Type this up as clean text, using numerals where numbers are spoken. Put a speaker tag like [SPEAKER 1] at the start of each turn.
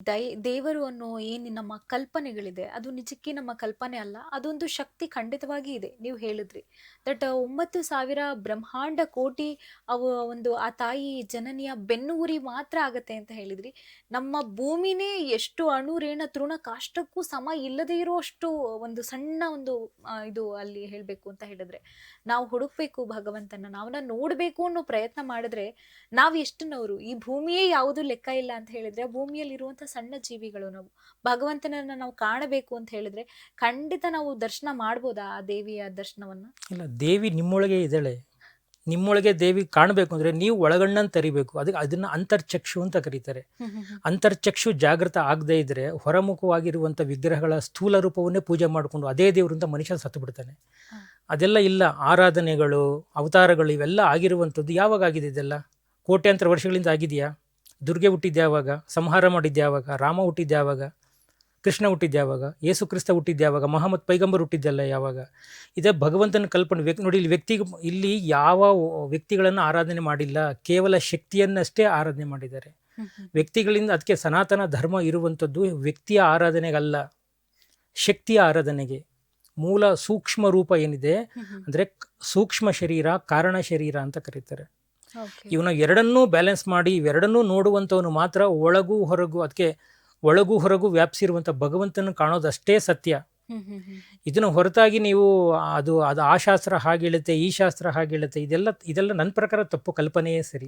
[SPEAKER 1] ದೇವರು ಅನ್ನೋ ಏನು ನಮ್ಮ ಕಲ್ಪನೆಗಳಿದೆ ಅದು ನಿಜಕ್ಕೆ ನಮ್ಮ ಕಲ್ಪನೆ ಅಲ್ಲ. ಅದೊಂದು ಶಕ್ತಿ ಖಂಡಿತವಾಗಿ ಇದೆ. ನೀವು ಹೇಳಿದ್ರಿ ದಟ್ 9,000 ಬ್ರಹ್ಮಾಂಡ ಕೋಟಿ ಅವು ಒಂದು ಆ ತಾಯಿ ಜನನಿಯ ಬೆನ್ನು ಉರಿ ಮಾತ್ರ ಆಗತ್ತೆ ಅಂತ ಹೇಳಿದ್ರಿ. ನಮ್ಮ ಭೂಮಿನೇ ಎಷ್ಟು ಅಣು ರೇಣ ತೃಣ ಕಾಷ್ಟಕ್ಕೂ ಸಮ ಇಲ್ಲದೆ ಇರುವಷ್ಟು ಒಂದು ಸಣ್ಣ ಒಂದು ಇದು ಅಲ್ಲಿ ಹೇಳ್ಬೇಕು ಅಂತ ಹೇಳಿದ್ರೆ ನಾವು ಹುಡುಕ್ಬೇಕು ಭಗವಂತನ, ನಾವನ್ನ ನೋಡ್ಬೇಕು ಅನ್ನೋ ಪ್ರಯತ್ನ ಮಾಡಿದ್ರೆ ನಾವ್ ಎಷ್ಟನವರು, ಈ ಭೂಮಿಯೇ ಯಾವುದು ಲೆಕ್ಕ ಇಲ್ಲ ಅಂತ ಹೇಳಿದ್ರೆ ಆ ಭೂಮಿಯಲ್ಲಿ ಇರುವಂತ ಸಣ್ಣ ಜೀವಿಗಳು ನಾವು. ಭಗವಂತನನ್ನ ನಾವು ಕಾಣಬೇಕು ಅಂತ ಹೇಳಿದ್ರೆ ಖಂಡಿತ ನಾವು ದರ್ಶನ ಮಾಡ್ಬೋದಾ ಆ ದೇವಿಯ ದರ್ಶನವನ್ನ?
[SPEAKER 2] ಇಲ್ಲ, ದೇವಿ ನಿಮ್ಮೊಳಗೆ ಇದ್ದಾಳೆ. ನಿಮ್ಮೊಳಗೆ ದೇವಿ ಕಾಣಬೇಕು ಅಂದರೆ ನೀವು ಒಳಗಣ್ಣನ್ನು ತರಿಬೇಕು. ಅದನ್ನು ಅಂತರ್ಚಕ್ಷು ಅಂತ ಕರೀತಾರೆ. ಅಂತರ್ಚಕ್ಷು ಜಾಗೃತ ಆಗದೇ ಇದ್ದರೆ ಹೊರಮುಖವಾಗಿರುವಂಥ ವಿಗ್ರಹಗಳ ಸ್ಥೂಲ ರೂಪವನ್ನೇ ಪೂಜೆ ಮಾಡಿಕೊಂಡು ಅದೇ ದೇವರಿಂದ ಮನುಷ್ಯ ಸತ್ತು ಬಿಡ್ತಾನೆ. ಅದೆಲ್ಲ ಇಲ್ಲ. ಆರಾಧನೆಗಳು, ಅವತಾರಗಳು ಇವೆಲ್ಲ ಆಗಿರುವಂಥದ್ದು ಯಾವಾಗ ಆಗಿದೆ? ಇದೆಲ್ಲ ಕೋಟ್ಯಾಂತರ ವರ್ಷಗಳಿಂದ ಆಗಿದೆಯಾ? ದುರ್ಗೆ ಹುಟ್ಟಿದ್ಯಾವಾಗ? ಸಂಹಾರ ಮಾಡಿದ್ಯಾವಾಗ? ರಾಮ ಹುಟ್ಟಿದ್ಯಾವಾಗ? ಕೃಷ್ಣ ಹುಟ್ಟಿದ್ಯಾವಾಗ? ಯೇಸು ಕ್ರಿಸ್ತ ಹುಟ್ಟಿದ್ಯಾವಾಗ? ಮಹಮ್ಮದ್ ಪೈಗಂಬರ್ ಹುಟ್ಟಿದ್ದಲ್ಲ ಯಾವಾಗ? ಇದೇ ಭಗವಂತನ ಕಲ್ಪನೆ. ನೋಡಿ, ಇಲ್ಲಿ ಯಾವ ವ್ಯಕ್ತಿಗಳನ್ನು ಆರಾಧನೆ ಮಾಡಿಲ್ಲ, ಕೇವಲ ಶಕ್ತಿಯನ್ನಷ್ಟೇ ಆರಾಧನೆ ಮಾಡಿದ್ದಾರೆ. ವ್ಯಕ್ತಿಗಳಿಂದ ಅದಕ್ಕೆ ಸನಾತನ ಧರ್ಮ ಇರುವಂಥದ್ದು ವ್ಯಕ್ತಿಯ ಆರಾಧನೆಗಲ್ಲ, ಶಕ್ತಿಯ ಆರಾಧನೆಗೆ. ಮೂಲ ಸೂಕ್ಷ್ಮ ರೂಪ ಏನಿದೆ ಅಂದರೆ ಸೂಕ್ಷ್ಮ ಶರೀರ, ಕಾರಣ ಶರೀರ ಅಂತ ಕರೀತಾರೆ. ಇವನ ಎರಡನ್ನೂ ಬ್ಯಾಲೆನ್ಸ್ ಮಾಡಿ ಇವೆರಡನ್ನೂ ನೋಡುವಂಥವನು ಮಾತ್ರ ಒಳಗೂ ಹೊರಗೂ, ಅದಕ್ಕೆ ಒಳಗೂ ಹೊರಗೂ ವ್ಯಾಪಿಸಿರುವಂಥ ಭಗವಂತನ ಕಾಣೋದಷ್ಟೇ ಸತ್ಯ. ಇದನ್ನು ಹೊರತಾಗಿ ನೀವು ಅದು ಆ ಶಾಸ್ತ್ರ ಹಾಗೆ ಹೇಳುತ್ತೆ, ಈ ಶಾಸ್ತ್ರ ಹಾಗೆ ಹೇಳುತ್ತೆ, ಇದೆಲ್ಲ ನನ್ನ ಪ್ರಕಾರ ತಪ್ಪು ಕಲ್ಪನೆಯೇ ಸರಿ.